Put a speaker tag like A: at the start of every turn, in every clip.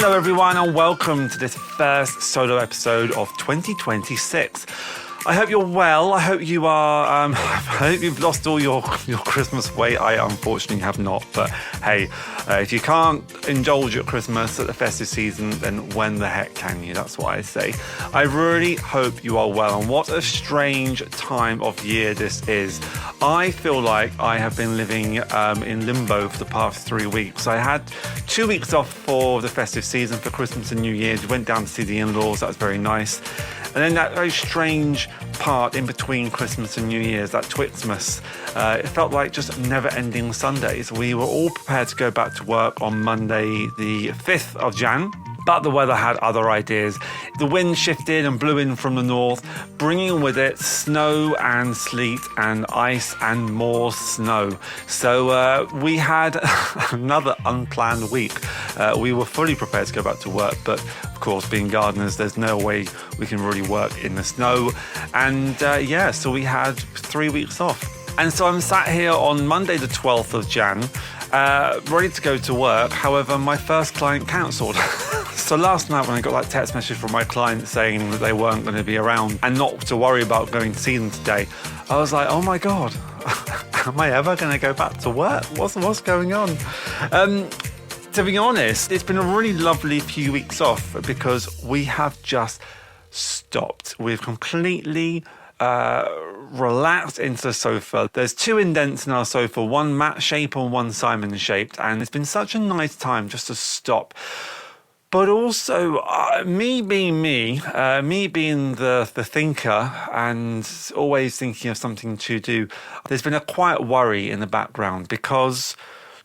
A: Hello everyone and welcome to this first solo episode of 2026. I hope you're well. I hope you are. I hope you've lost all your Christmas weight. I unfortunately have not. But hey, if you can't indulge at Christmas at the festive season, then when the heck can you? That's what I say. I really hope you are well. And what a strange time of year this is. I feel like I have been living in limbo for the past 3 weeks. I had 2 weeks off for the festive season for Christmas and New Year's. We went down to see the in-laws. That was very nice. And then that very strange part in between Christmas and New Year's, that Twixmas, it felt like just never-ending Sundays. We were all prepared to go back to work on Monday, the 5th of Jan, but the weather had other ideas. The wind shifted and blew in from the north, bringing with it snow and sleet and ice and more snow. So we had another unplanned week. We were fully prepared to go back to work, but of course, being gardeners, there's no way we can really work in the snow. And so we had 3 weeks off. And so I'm sat here on Monday, the 12th of Jan, ready to go to work. However, my first client cancelled. So last night when I got that text message from my client saying that they weren't going to be around and not to worry about going to see them today, I was like, oh my God, am I ever going to go back to work? What's going on? To be honest, it's been a really lovely few weeks off because we have just stopped. We've completely relaxed into the sofa. There's 2 indents in our sofa, one Matt shape and one Simon shaped, and it's been such a nice time just to stop. But also, me being the thinker and always thinking of something to do, there's been a quiet worry in the background because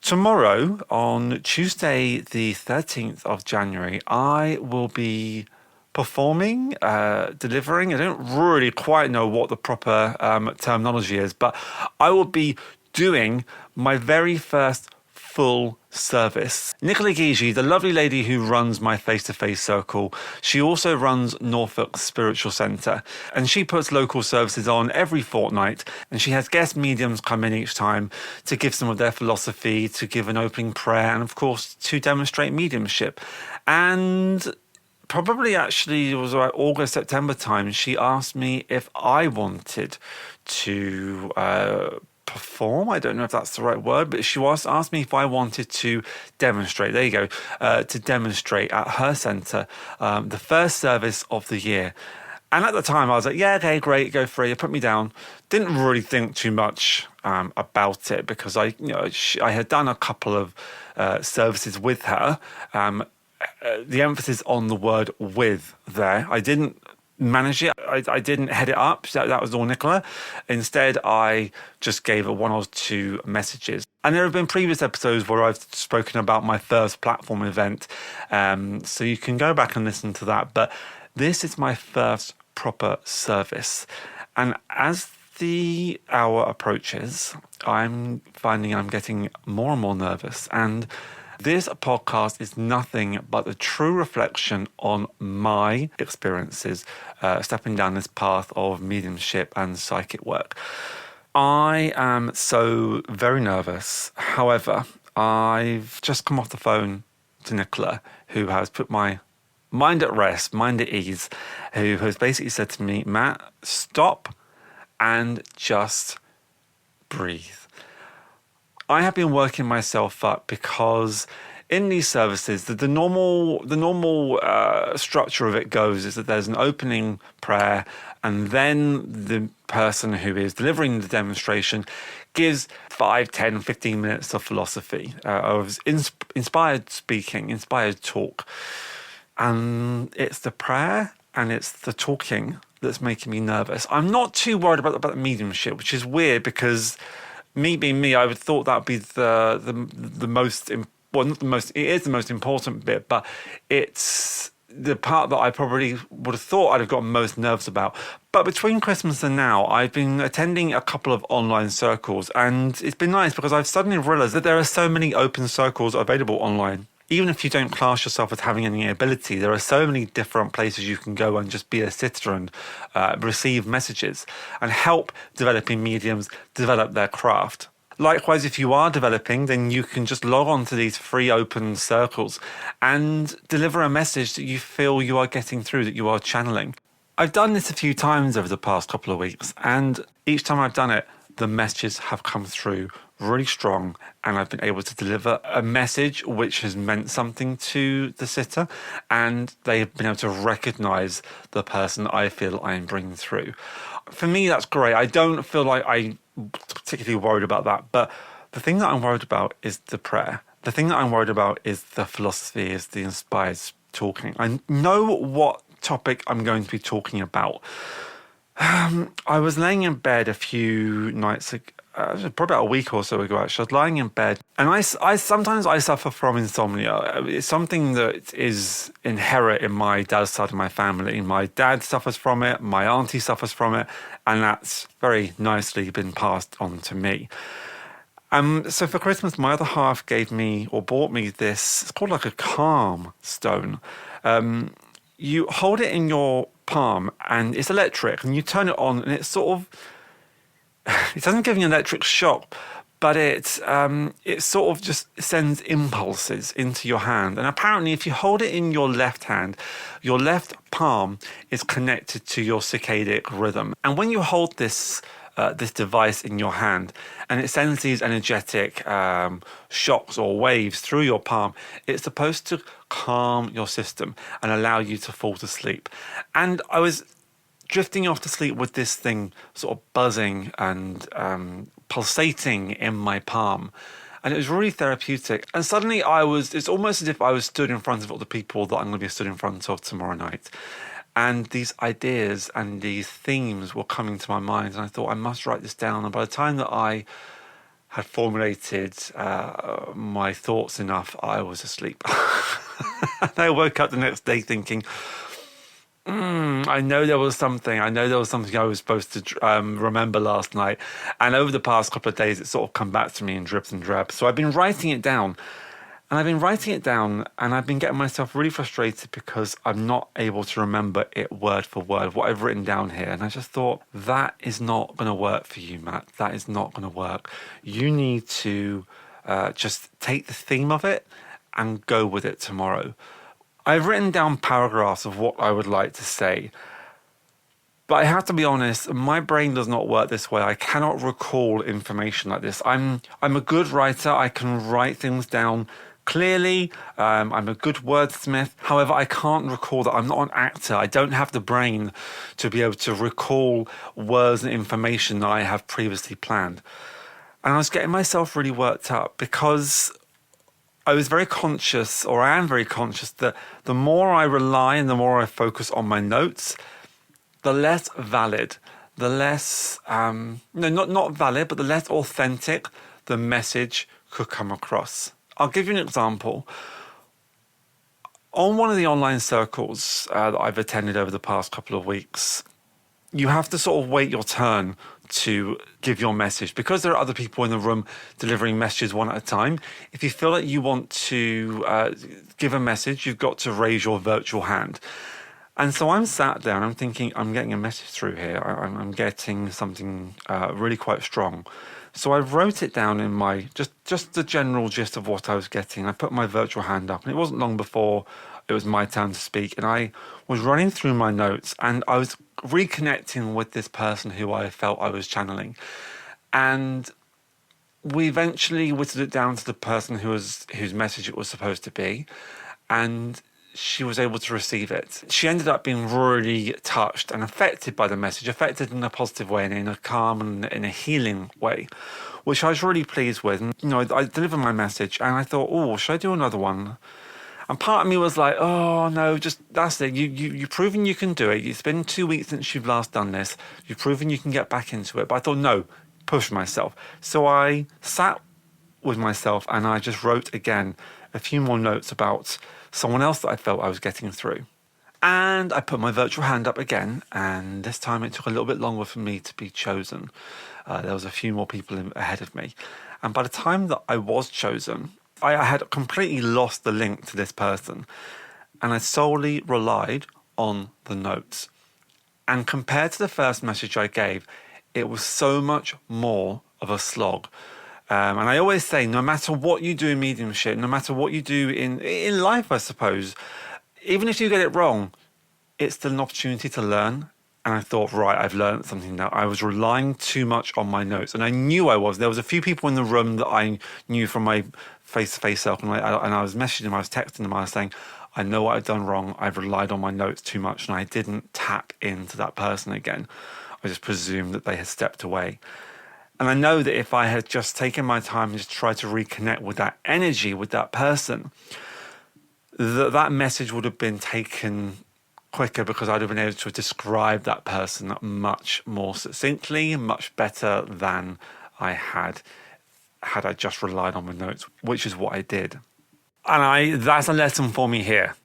A: tomorrow, on Tuesday, the 13th of January, I will be performing, delivering. I don't really quite know what the proper terminology is, but I will be doing my very first full service. Nicola Gigi, the lovely lady who runs my face-to-face circle, she also runs Norfolk Spiritual Centre, and she puts local services on every fortnight, and she has guest mediums come in each time to give some of their philosophy, to give an opening prayer, and of course to demonstrate mediumship. And probably actually it was about August, September time, she asked me if I wanted to perform. I don't know if that's the right word, but she asked me if I wanted to demonstrate. There you go. To demonstrate at her centre, the first service of the year. And at the time I was like, yeah, okay, great, go for it. Put me down. Didn't really think too much about it because I had done a couple of services with her. The emphasis on the word with there. I didn't manage it. I didn't head it up. That was all Nicola. Instead, I just gave her 1 or 2 messages. And there have been previous episodes where I've spoken about my first platform event. So you can go back and listen to that. But this is my first proper service. And as the hour approaches, I'm finding I'm getting more and more nervous. And this podcast is nothing but the true reflection on my experiences stepping down this path of mediumship and psychic work. I am so very nervous. However, I've just come off the phone to Nicola, who has put my mind at rest, mind at ease, who has basically said to me, Matt, stop and just breathe. I have been working myself up because in these services, the normal structure of it goes is that there's an opening prayer, and then the person who is delivering the demonstration gives 5, 10, 15 minutes of philosophy, of inspired speaking, inspired talk. And it's the prayer and it's the talking that's making me nervous. I'm not too worried about the mediumship, which is weird because me being me, I would thought that would be the most, well, not the most, it is the most important bit, but it's the part that I probably would have thought I'd have got most nerves about. But between Christmas and now, I've been attending a couple of online circles, and it's been nice because I've suddenly realised that there are so many open circles available online. Even if you don't class yourself as having any ability, there are so many different places you can go and just be a sitter and receive messages and help developing mediums develop their craft. Likewise, if you are developing, then you can just log on to these free open circles and deliver a message that you feel you are getting through, that you are channeling. I've done this a few times over the past couple of weeks, and each time I've done it, the messages have come through really strong, and I've been able to deliver a message which has meant something to the sitter, and they've been able to recognize the person I feel I'm bringing through. For me, that's great. I don't feel like I'm particularly worried about that, but the thing that I'm worried about is the prayer. The thing that I'm worried about is the philosophy, is the inspired talking. I know what topic I'm going to be talking about. I was laying in bed a few nights ago, probably about a week or so ago actually. I was lying in bed, and I sometimes I suffer from insomnia. It's something that is inherent in my dad's side of my family. My dad suffers from it, my auntie suffers from it, and that's very nicely been passed on to me. So for Christmas, my other half gave me or bought me this, it's called like a calm stone. You hold it in your palm and it's electric, and you turn it on and it doesn't give you an electric shock, but it sort of just sends impulses into your hand. And apparently if you hold it in your left hand, your left palm is connected to your circadian rhythm. And when you hold this device in your hand and it sends these energetic shocks or waves through your palm, it's supposed to calm your system and allow you to fall to sleep. And I was drifting off to sleep with this thing sort of buzzing and pulsating in my palm, and it was really therapeutic. And suddenly it's almost as if I was stood in front of all the people that I'm going to be stood in front of tomorrow night. And these ideas and these themes were coming to my mind, and I thought I must write this down. And by the time that I had formulated my thoughts enough, I was asleep. And I woke up the next day thinking, I know there was something I was supposed to remember last night. And over the past couple of days, it's sort of come back to me in drips and drabs. So I've been writing it down. And I've been getting myself really frustrated because I'm not able to remember it word for word, what I've written down here. And I just thought, that is not going to work for you, Matt. That is not going to work. You need to just take the theme of it and go with it tomorrow. I've written down paragraphs of what I would like to say. But I have to be honest, my brain does not work this way. I cannot recall information like this. I'm a good writer. I can write things down clearly. I'm a good wordsmith. However, I can't recall that. I'm not an actor. I don't have the brain to be able to recall words and information that I have previously planned. And I was getting myself really worked up because I was very conscious, or I am very conscious, that the more I rely and the more I focus on my notes, the less valid, the less, not valid, but the less authentic the message could come across. I'll give you an example. On one of the online circles that I've attended over the past couple of weeks, you have to sort of wait your turn to give your message because there are other people in the room delivering messages one at a time. If you feel like you want to give a message, you've got to raise your virtual hand. And so I'm sat there and I'm thinking, I'm getting a message through here. I'm getting something really quite strong. So I wrote it down in my, just the general gist of what I was getting. I put my virtual hand up, and it wasn't long before it was my turn to speak. And I was running through my notes and I was reconnecting with this person who I felt I was channeling. And we eventually whittled it down to the person whose message it was supposed to be. And she was able to receive it. She ended up being really touched and affected by the message, affected in a positive way and in a calm and in a healing way, which I was really pleased with. And, I delivered my message and I thought, should I do another one? And part of me was like, oh no, just that's it. You've proven you can do it. It's been 2 weeks since you've last done this. You've proven you can get back into it. But I thought, no, push myself. So I sat with myself and I just wrote again a few more notes about someone else that I felt I was getting through. And I put my virtual hand up again, and this time it took a little bit longer for me to be chosen. There was a few more people ahead of me. And by the time that I was chosen, I had completely lost the link to this person, and I solely relied on the notes. And compared to the first message I gave, it was so much more of a slog. And I always say, no matter what you do in mediumship, no matter what you do in life, I suppose, even if you get it wrong, it's still an opportunity to learn. And I thought, right, I've learned something now. I was relying too much on my notes. And I knew I was. There was a few people in the room that I knew from my face-to-face self. And I was messaging them, I was texting them, I was saying, I know what I've done wrong. I've relied on my notes too much. And I didn't tap into that person again. I just presumed that they had stepped away. And I know that if I had just taken my time and just tried to reconnect with that energy, with that person, that message would have been taken quicker, because I'd have been able to describe that person much more succinctly, much better than I had I just relied on my notes, which is what I did. And that's a lesson for me here.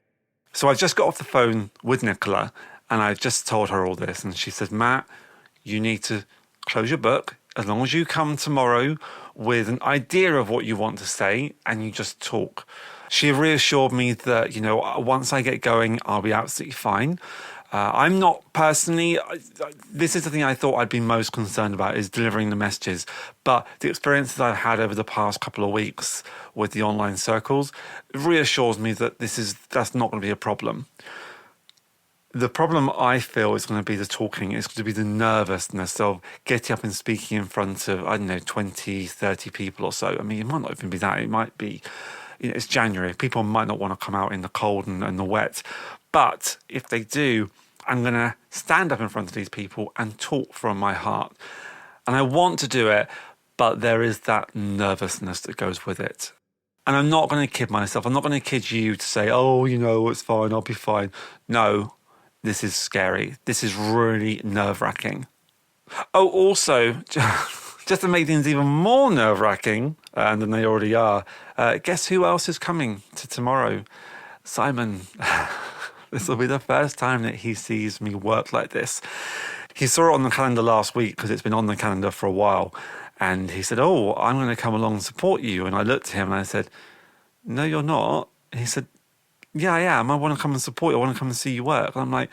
A: So I just got off the phone with Nicola and I just told her all this. And she said, Matt, you need to close your book. As long as you come tomorrow with an idea of what you want to say and you just talk. She reassured me that, once I get going, I'll be absolutely fine. I'm not personally, this is the thing I thought I'd be most concerned about, is delivering the messages. But the experiences I've had over the past couple of weeks with the online circles reassures me that that's not going to be a problem. The problem I feel is going to be the talking, it's going to be the nervousness of getting up and speaking in front of, 20, 30 people or so. I mean, it might not even be that. It might be, it's January. People might not want to come out in the cold and the wet. But if they do, I'm going to stand up in front of these people and talk from my heart. And I want to do it, but there is that nervousness that goes with it. And I'm not going to kid myself. I'm not going to kid you to say, it's fine, I'll be fine. No. This is scary. This is really nerve-wracking. Oh, also, just to make things even more nerve-wracking than they already are, guess who else is coming to tomorrow? Simon. This will be the first time that he sees me work like this. He saw it on the calendar last week because it's been on the calendar for a while. And he said, I'm going to come along and support you. And I looked at him and I said, no, you're not. And he said, yeah, I am. I want to come and support you. I want to come and see you work. And I'm like,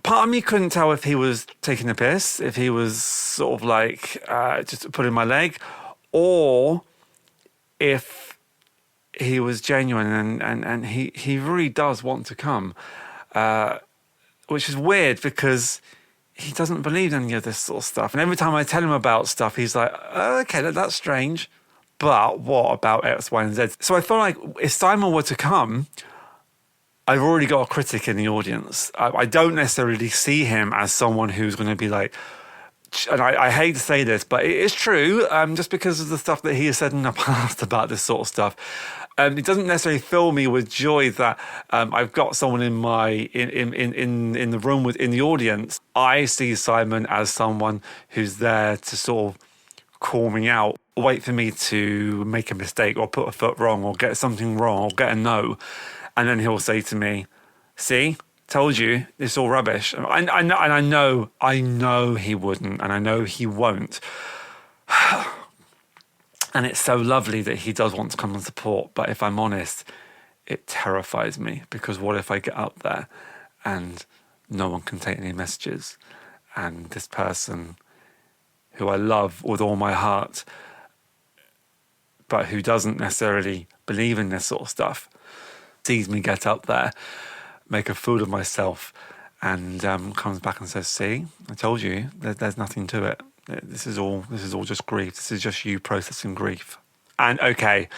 A: part of me couldn't tell if he was taking a piss, if he was sort of like just pulling my leg, or if he was genuine and he really does want to come, which is weird because he doesn't believe in any of this sort of stuff. And every time I tell him about stuff, he's like, okay, that's strange. But what about X, Y, and Z? So I feel like if Simon were to come, I've already got a critic in the audience. I don't necessarily see him as someone who's going to be like, and I hate to say this, but it is true, just because of the stuff that he has said in the past about this sort of stuff. It doesn't necessarily fill me with joy that I've got someone in the room in the audience. I see Simon as someone who's there to sort of call me out, wait for me to make a mistake or put a foot wrong or get something wrong or get a no. And then he'll say to me, see, told you, it's all rubbish. And I know he wouldn't, and I know he won't. And it's so lovely that he does want to come and support. But if I'm honest, it terrifies me, because what if I get up there and no one can take any messages, and this person who I love with all my heart, but who doesn't necessarily believe in this sort of stuff, sees me get up there, make a fool of myself, and comes back and says, see, I told you, there's nothing to it. This is all just grief. This is just you processing grief. And okay,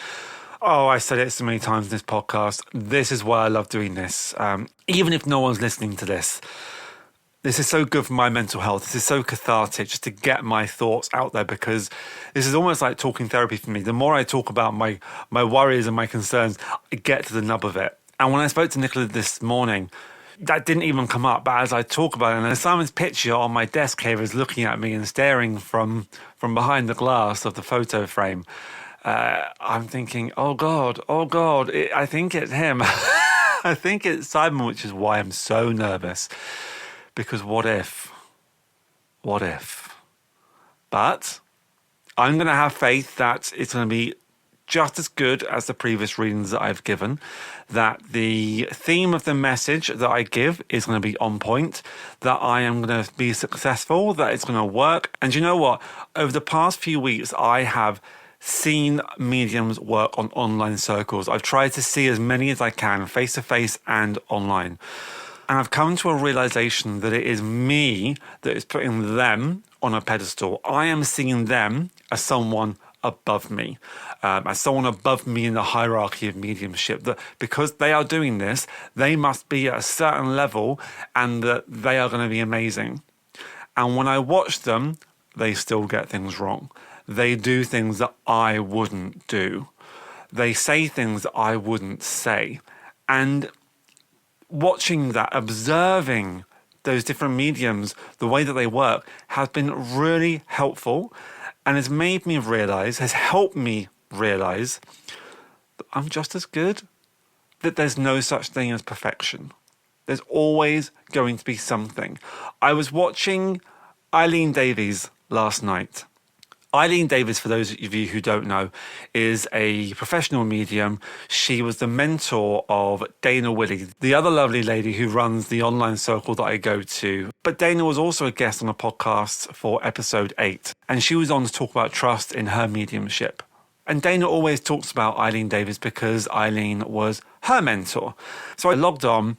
A: I said it so many times in this podcast, this is why I love doing this. Even if no one's listening to this, this is so good for my mental health. This is so cathartic just to get my thoughts out there, because this is almost like talking therapy for me. The more I talk about my worries and my concerns, I get to the nub of it. And when I spoke to Nicola this morning, that didn't even come up. But as I talk about it, and Simon's picture on my desk here is looking at me and staring from behind the glass of the photo frame, I'm thinking, oh God, I think it's him. I think it's Simon, which is why I'm so nervous. Because what if? But I'm going to have faith that it's going to be just as good as the previous readings that I've given, that the theme of the message that I give is going to be on point, that I am going to be successful, that it's going to work. And you know what? Over the past few weeks, I have seen mediums work on online circles. I've tried to see as many as I can, face-to-face and online. And I've come to a realization that it is me that is putting them on a pedestal. I am seeing them as someone above me, as someone above me in the hierarchy of mediumship, that because they are doing this, they must be at a certain level and that they are going to be amazing. And when I watch them, they still get things wrong. They do things that I wouldn't do. They say things that I wouldn't say. And watching that, observing those different mediums, the way that they work, has been really helpful and has made me realize, has helped me realize that I'm just as good, that there's no such thing as perfection. There's always going to be something. I was watching Eileen Davies last night. Eileen Davies, for those of you who don't know, is a professional medium. She was the mentor of Dana Willey, the other lovely lady who runs the online circle that I go to. But Dana was also a guest on a podcast for episode 8, and she was on to talk about trust in her mediumship. And Dana always talks about Eileen Davies because Eileen was her mentor. So I logged on,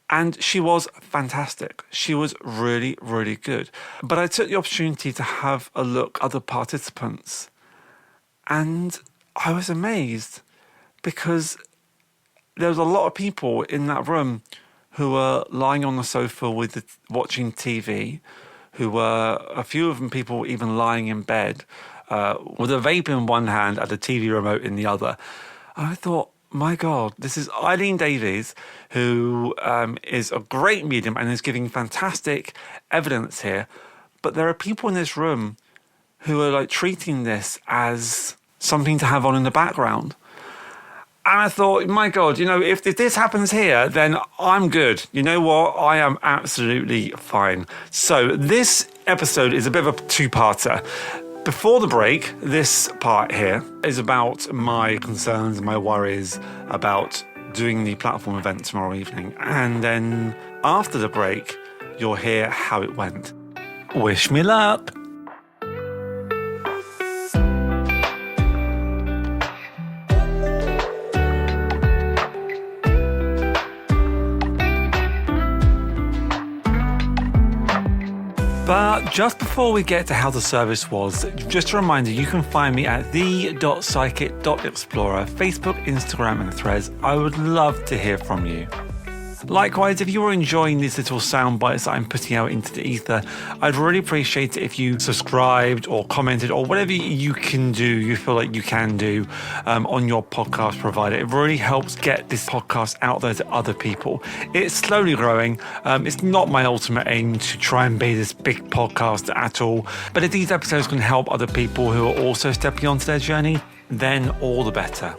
A: and she was fantastic. She was really, really good. But I took the opportunity to have a look at other participants. And I was amazed because there was a lot of people in that room who were lying on the sofa watching TV, who were, a few of them people even lying in bed with a vape in one hand and a TV remote in the other. And I thought, my God, this is Eileen Davies, who is a great medium and is giving fantastic evidence here. But there are people in this room who are like treating this as something to have on in the background. And I thought, my God, if this happens here, then I'm good. You know what? I am absolutely fine. So this episode is a bit of a two-parter. Before the break, this part here is about my concerns, my worries about doing the platform event tomorrow evening. And then after the break, you'll hear how it went. Wish me luck. But just before we get to how the service was, just a reminder, you can find me at the.psychic.explorer, Facebook, Instagram and Threads. I would love to hear from you. Likewise, if you are enjoying these little sound bites that I'm putting out into the ether, I'd really appreciate it if you subscribed or commented or whatever you can do, you feel like you can do on your podcast provider. It really helps get this podcast out there to other people. It's slowly growing. It's not my ultimate aim to try and be this big podcast at all. But if these episodes can help other people who are also stepping onto their journey, then all the better.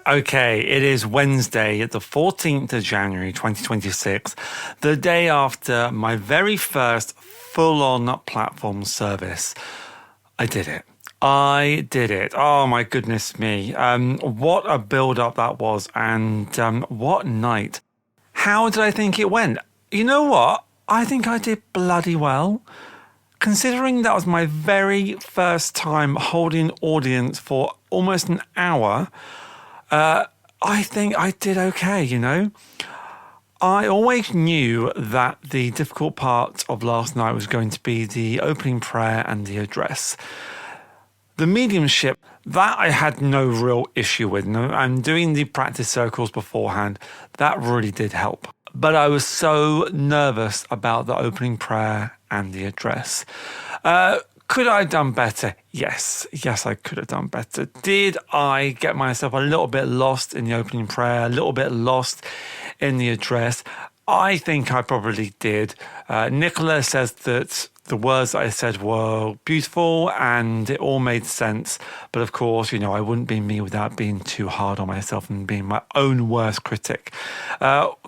A: Okay, it is Wednesday, the 14th of January, 2026, the day after my very first full-on platform service. I did it. Oh, my goodness me. What a build-up that was, and what night. How did I think it went? You know what? I think I did bloody well. Considering that was my very first time holding an audience for almost an hour, I think I did okay, I always knew that the difficult part of last night was going to be the opening prayer and the address. The mediumship, that I had no real issue with. And doing the practice circles beforehand, that really did help. But I was so nervous about the opening prayer and the address. Could I have done better? Yes, I could have done better. Did I get myself a little bit lost in the opening prayer, a little bit lost in the address? I think I probably did. Nicola says that the words that I said were beautiful and it all made sense. But of course, I wouldn't be me without being too hard on myself and being my own worst critic.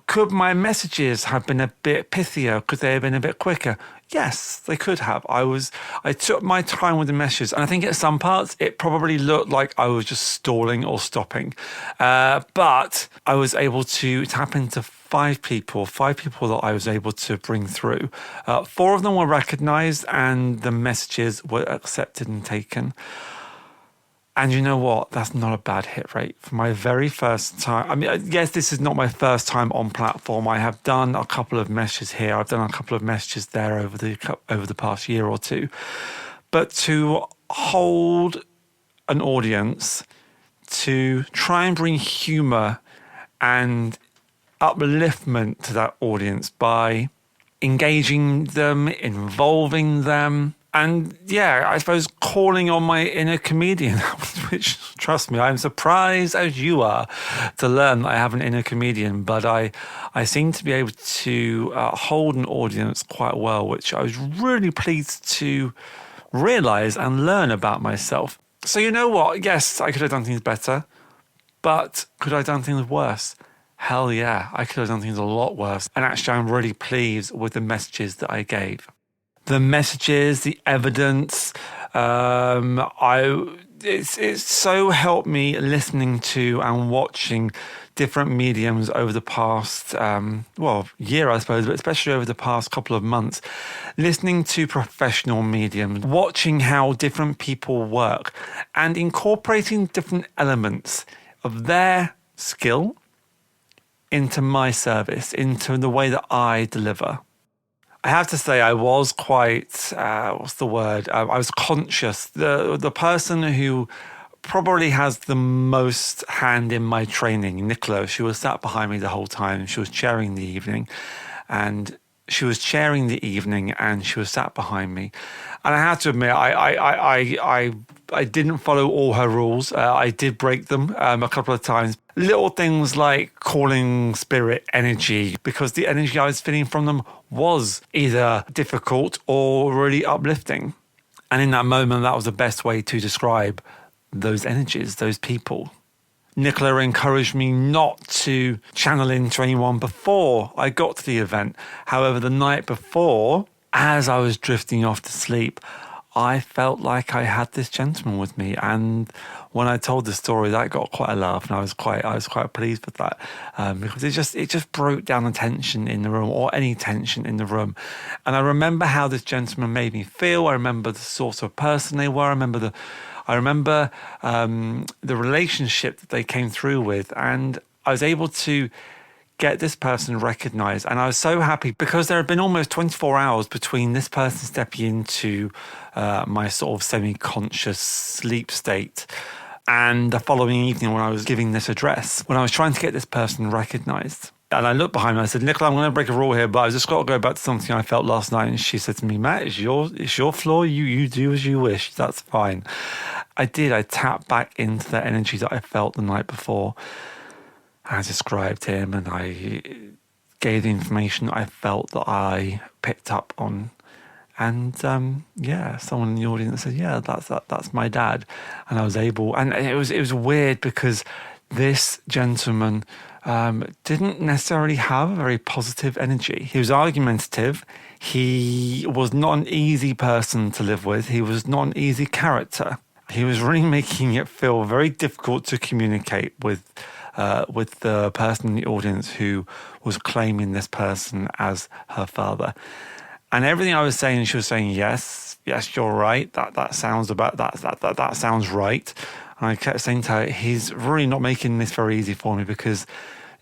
A: Could my messages have been a bit pithier? Could they have been a bit quicker? Yes, they could have. I took my time with the messages, and I think at some parts it probably looked like I was just stalling or stopping. But I was able to tap into five people that I was able to bring through. Four of them were recognized and the messages were accepted and taken. And you know what? That's not a bad hit rate. For my very first time, I mean, yes, this is not my first time on platform. I have done a couple of messages here. I've done a couple of messages there over the past year or two. But to hold an audience, to try and bring humor and upliftment to that audience by engaging them, involving them, and yeah, I suppose calling on my inner comedian, which, trust me, I'm surprised as you are to learn that I have an inner comedian, but I seem to be able to hold an audience quite well, which I was really pleased to realize and learn about myself. So you know what? Yes, I could have done things better, but could I have done things worse? Hell yeah, I could have done things a lot worse. And actually, I'm really pleased with the messages that I gave. The messages, the evidence, it's so helped me listening to and watching different mediums over the past, year, I suppose, but especially over the past couple of months, listening to professional mediums, watching how different people work and incorporating different elements of their skill into my service, into the way that I deliver. I have to say I was quite, I was conscious. The person who probably has the most hand in my training, Nicola, she was sat behind me the whole time. She was chairing the evening and she was sat behind me. And I have to admit, I didn't follow all her rules. I did break them a couple of times. Little things like calling spirit energy, because the energy I was feeling from them was either difficult or really uplifting. And in that moment, that was the best way to describe those energies, those people. Nicola encouraged me not to channel into anyone before I got to the event. However, the night before, as I was drifting off to sleep, I felt like I had this gentleman with me, and when I told the story, that got quite a laugh, and I was quite pleased with that because it just broke down the tension in the room, or any tension in the room. And I remember how this gentleman made me feel. I remember the sort of person they were. I remember the relationship that they came through with, and I was able to get this person recognized. And I was so happy because there had been almost 24 hours between this person stepping into my sort of semi-conscious sleep state and the following evening when I was giving this address, when I was trying to get this person recognized. And I looked behind me and I said, Nicola, I'm going to break a rule here, but I've just got to go back to something I felt last night. And she said to me, Matt, it's your floor. You do as you wish. That's fine. I did. I tapped back into that energy that I felt the night before. I described him and I gave the information I felt that I picked up on. And someone in the audience said, yeah, that's my dad. And I was able, and it was weird because this gentleman didn't necessarily have a very positive energy. He was argumentative. He was not an easy person to live with. He was not an easy character. He was really making it feel very difficult to communicate with the person in the audience who was claiming this person as her father. And everything I was saying, she was saying, yes, you're right. That sounds right. And I kept saying to her, he's really not making this very easy for me because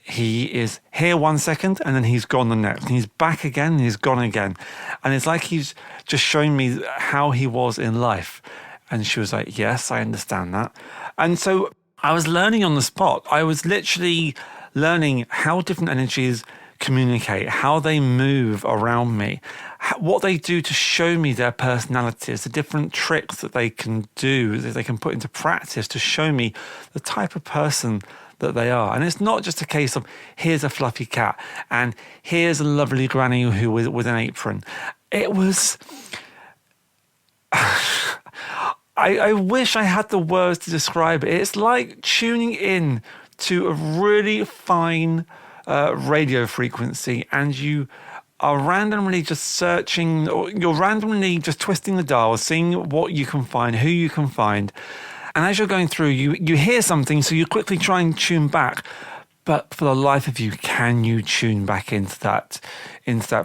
A: he is here 1 second and then he's gone the next. And he's back again and he's gone again. And it's like he's just showing me how he was in life. And she was like, yes, I understand that. And so I was learning on the spot. I was literally learning how different energies communicate, how they move around me, what they do to show me their personalities, the different tricks that they can do, that they can put into practice to show me the type of person that they are. And it's not just a case of here's a fluffy cat and here's a lovely granny who with an apron. It was... I wish I had the words to describe it. It's like tuning in to a really fine radio frequency, and you are randomly just searching, or you're randomly just twisting the dial, seeing what you can find, who you can find. And as you're going through, you hear something, so you quickly try and tune back. But for the life of you, can you tune back into that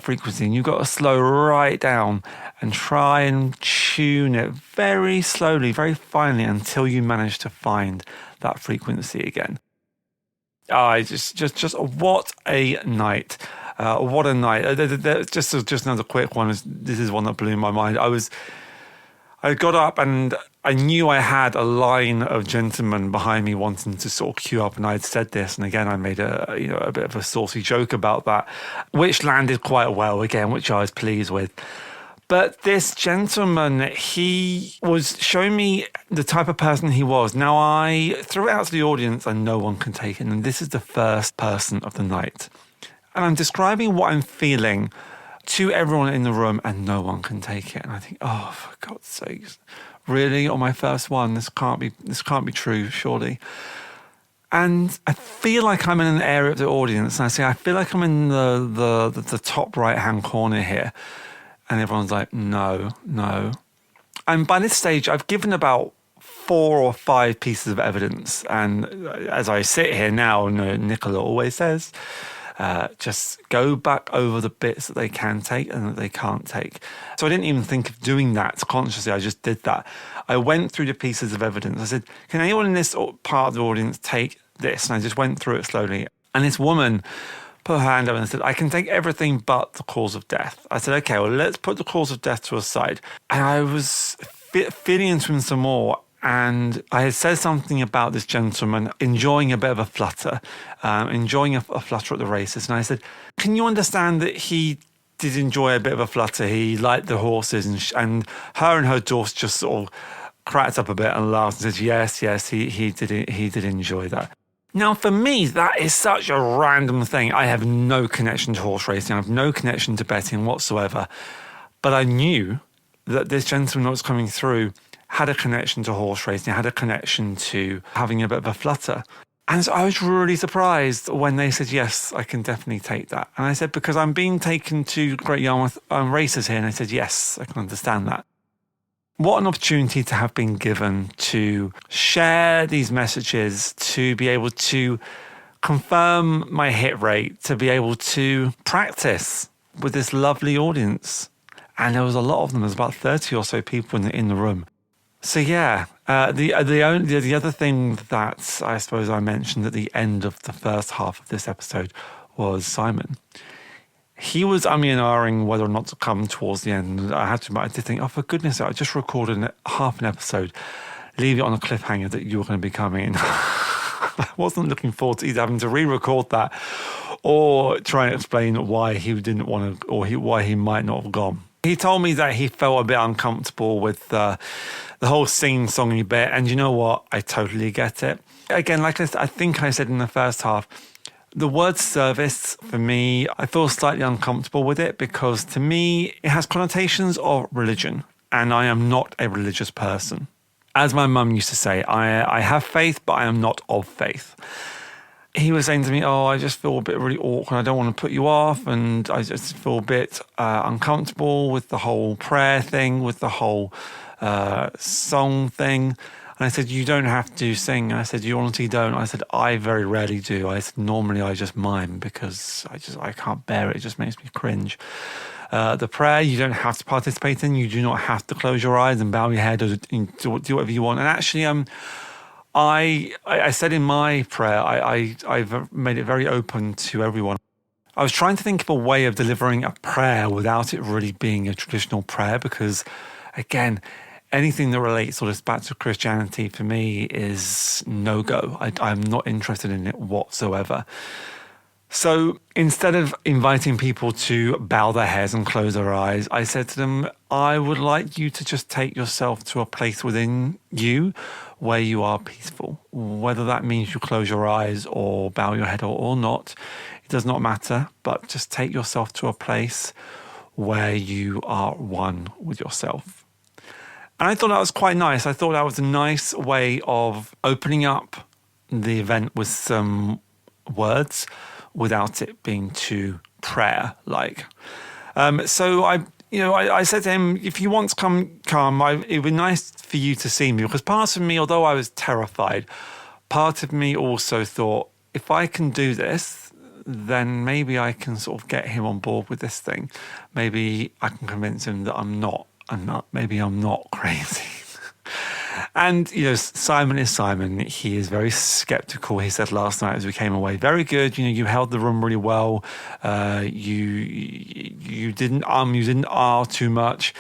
A: frequency? And you've got to slow right down and try and tune it very slowly, very finely, until you manage to find that frequency again. Just what a night. What a night. Just another quick one. This is one that blew my mind. I got up and I knew I had a line of gentlemen behind me wanting to sort of queue up, and I'd said this, and again I made a bit of a saucy joke about that, which landed quite well again, which I was pleased with. But this gentleman, he was showing me the type of person he was. Now, I threw it out to the audience and no one can take it. And this is the first person of the night. And I'm describing what I'm feeling to everyone in the room and no one can take it. And I think, oh, for God's sakes, really? On my first one, this can't be true, surely. And I feel like I'm in an area of the audience. And I feel like I'm in the top right-hand corner here. And everyone's like, no. And by this stage, I've given about 4 or 5 pieces of evidence. And as I sit here now, Nicola always says, just go back over the bits that they can take and that they can't take. So I didn't even think of doing that consciously. I just did that. I went through the pieces of evidence. I said, can anyone in this part of the audience take this? And I just went through it slowly. And this woman put her hand up and said, I can take everything but the cause of death. I said, okay, well, let's put the cause of death to a side. And I was feeling into him some more. And I had said something about this gentleman enjoying a bit of a flutter, enjoying a flutter at the races. And I said, can you understand that he did enjoy a bit of a flutter? He liked the horses, and her daughter just sort of cracked up a bit and laughed and said, yes, he did enjoy that. Now, for me, that is such a random thing. I have no connection to horse racing. I have no connection to betting whatsoever. But I knew that this gentleman that was coming through had a connection to horse racing, had a connection to having a bit of a flutter. And so I was really surprised when they said, yes, I can definitely take that. And I said, because I'm being taken to Great Yarmouth races here. And I said, yes, I can understand that. What an opportunity to have been given to share these messages, to be able to confirm my hit rate, to be able to practice with this lovely audience. And there was a lot of them. There's about 30 or so people in the room. So yeah, the other thing that I suppose I mentioned at the end of the first half of this episode was Simon. He was umming and ahhing whether or not to come towards the end. I did think, oh, for goodness sake, I just recorded half an episode, leave it on a cliffhanger that you were going to be coming in. I wasn't looking forward to either having to re-record that or try and explain why he didn't want to, or why he might not have gone. He told me that he felt a bit uncomfortable with the whole sing-songy bit, and you know what? I totally get it. Again, like I think I said in the first half, the word service, for me, I feel slightly uncomfortable with it because to me, it has connotations of religion, and I am not a religious person. As my mum used to say, I have faith, but I am not of faith. He was saying to me, oh, I just feel a bit really awkward. I don't want to put you off, and I just feel a bit uncomfortable with the whole prayer thing, with the whole song thing. And I said, you don't have to sing. And I said, you honestly don't. I said, I very rarely do. I said, normally I just mime because I can't bear it. It just makes me cringe. The prayer, you don't have to participate in. You do not have to close your eyes and bow your head or do whatever you want. And actually, I said in my prayer, I've made it very open to everyone. I was trying to think of a way of delivering a prayer without it really being a traditional prayer because, again, anything that relates sort of back to Christianity for me is no-go. I'm not interested in it whatsoever. So instead of inviting people to bow their heads and close their eyes, I said to them, I would like you to just take yourself to a place within you where you are peaceful. Whether that means you close your eyes or bow your head or not, it does not matter. But just take yourself to a place where you are one with yourself. And I thought that was quite nice. I thought that was a nice way of opening up the event with some words without it being too prayer-like. So I said to him, if you want to come, it would be nice for you to see me, because part of me, although I was terrified, part of me also thought, if I can do this, then maybe I can sort of get him on board with this thing. Maybe I can convince him that maybe I'm not crazy. And, Simon is Simon. He is very sceptical. He said last night as we came away, very good. You held the room really well. You didn't too much.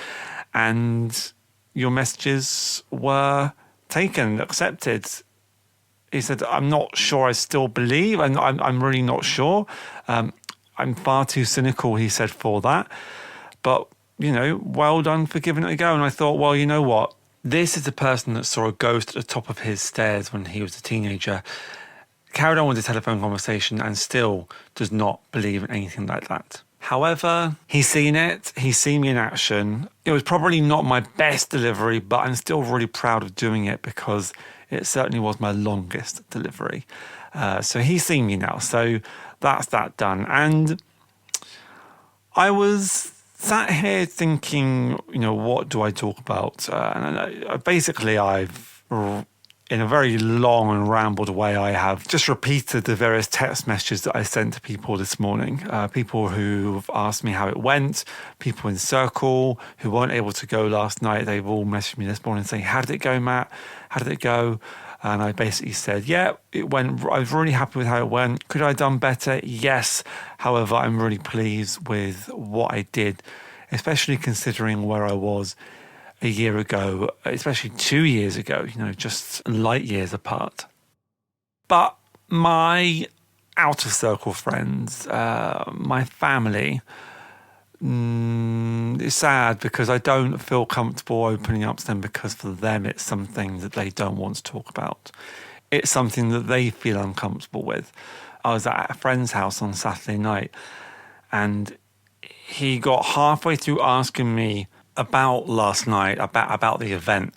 A: And your messages were taken, accepted. He said, I'm not sure I still believe. And I'm really not sure. I'm far too cynical, he said, for that. But, well done for giving it a go. And I thought, well, you know what? This is the person that saw a ghost at the top of his stairs when he was a teenager, carried on with the telephone conversation and still does not believe in anything like that. However, he's seen it. He's seen me in action. It was probably not my best delivery, but I'm still really proud of doing it because it certainly was my longest delivery. So he's seen me now. So that's that done. And I was sat here thinking, what do I talk about? Basically, I've, in a very long and rambled way, I have just repeated the various text messages that I sent to people this morning. People who've asked me how it went, people in Circle who weren't able to go last night. They've all messaged me this morning saying, how did it go, Matt? How did it go? And I basically said, yeah, it went. I was really happy with how it went. Could I have done better? Yes. However, I'm really pleased with what I did, especially considering where I was a year ago, especially 2 years ago, just light years apart. But my outer circle friends, my family, it's sad because I don't feel comfortable opening up to them, because for them it's something that they don't want to talk about. It's something that they feel uncomfortable with. I was at a friend's house on Saturday night and he got halfway through asking me about last night, about the event,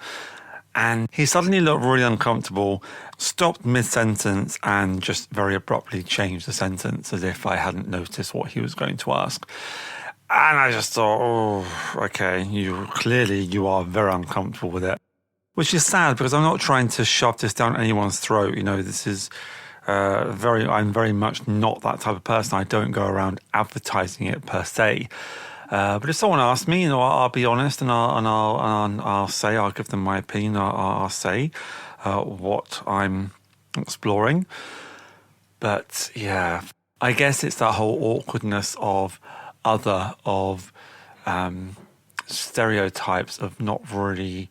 A: and he suddenly looked really uncomfortable, stopped mid-sentence and just very abruptly changed the sentence as if I hadn't noticed what he was going to ask. And I just thought, oh, okay, you are very uncomfortable with it. Which is sad because I'm not trying to shove this down anyone's throat. This is I'm very much not that type of person. I don't go around advertising it per se. But if someone asks me, I'll be honest and I'll say, I'll give them my opinion. I'll say what I'm exploring. But yeah, I guess it's that whole awkwardness of stereotypes of not really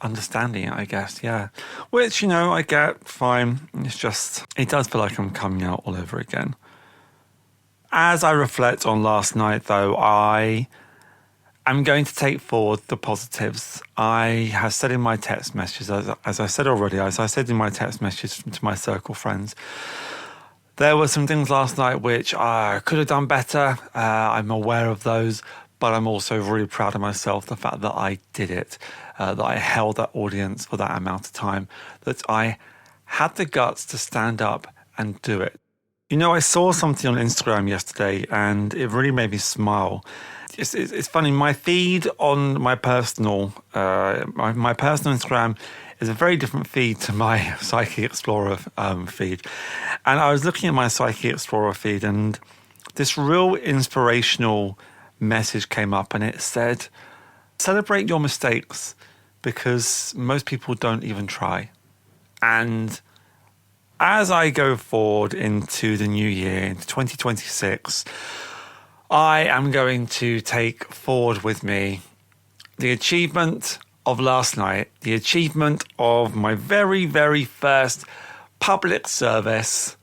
A: understanding it, I guess, yeah. Which, I get, fine. It's just, it does feel like I'm coming out all over again. As I reflect on last night, though, I am going to take forward the positives. I have said in my text messages, as I said already, as I said in my text messages to my circle friends, there were some things last night which I could have done better. I'm aware of those, but I'm also really proud of myself, the fact that I did it, that I held that audience for that amount of time, that I had the guts to stand up and do it. I saw something on Instagram yesterday and it really made me smile. It's funny, my feed on my personal Instagram is a very different feed to my Psychic Explorer feed. And I was looking at my Psychic Explorer feed and this real inspirational message came up and it said, celebrate your mistakes because most people don't even try. And as I go forward into the new year, into 2026, I am going to take forward with me the achievement of last night, the achievement of my very, very first public service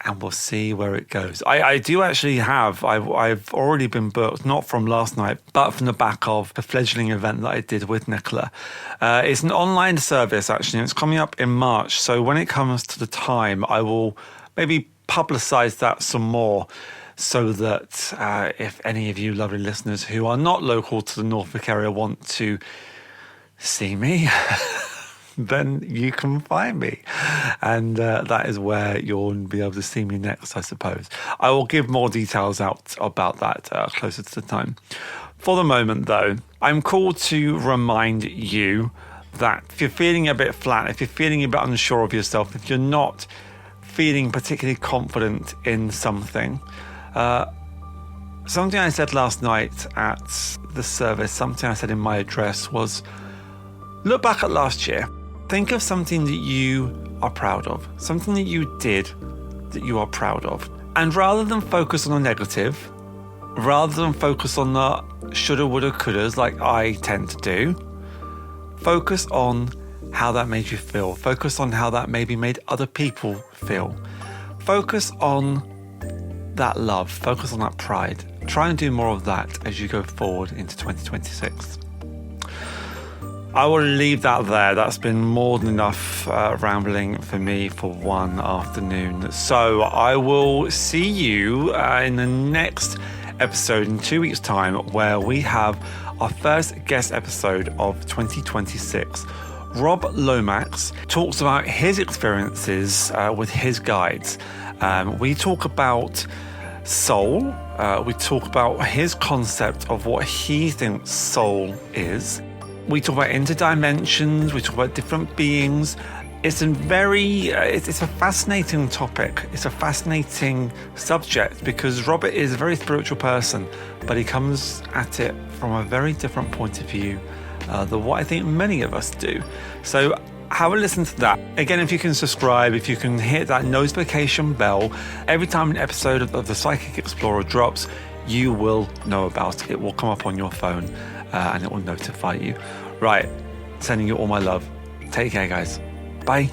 A: and we'll see where it goes. I do actually have, I've already been booked, not from last night, but from the back of the fledgling event that I did with Nicola. It's an online service, actually, and it's coming up in March. So when it comes to the time, I will maybe publicize that some more so that if any of you lovely listeners who are not local to the Norfolk area want to see me, then you can find me. And that is where you'll be able to see me next, I suppose. I will give more details out about that closer to the time. For the moment, though, I'm called to remind you that if you're feeling a bit flat, if you're feeling a bit unsure of yourself, if you're not feeling particularly confident in something, something I said last night at the service, something I said in my address was, look back at last year. Think of something that you are proud of, something that you did that you are proud of. And rather than focus on the negative, rather than focus on the shoulda, woulda, couldas like I tend to do, focus on how that made you feel. Focus on how that maybe made other people feel. Focus on that love. Focus on that pride. Try and do more of that as you go forward into 2026. I will leave that there. That's been more than enough rambling for me for one afternoon. So I will see you in the next episode in 2 weeks' time, where we have our first guest episode of 2026. Rob Lomax talks about his experiences with his guides. We talk about soul. We talk about his concept of what he thinks soul is. We talk about interdimensions, we talk about different beings. It's a fascinating topic. It's a fascinating subject because Robert is a very spiritual person, but he comes at it from a very different point of view than what I think many of us do. So have a listen to that. Again, if you can subscribe, if you can hit that notification bell, every time an episode of the Psychic Explorer drops, you will know about it. It will come up on your phone. And it will notify you. Right, sending you all my love. Take care, guys. Bye.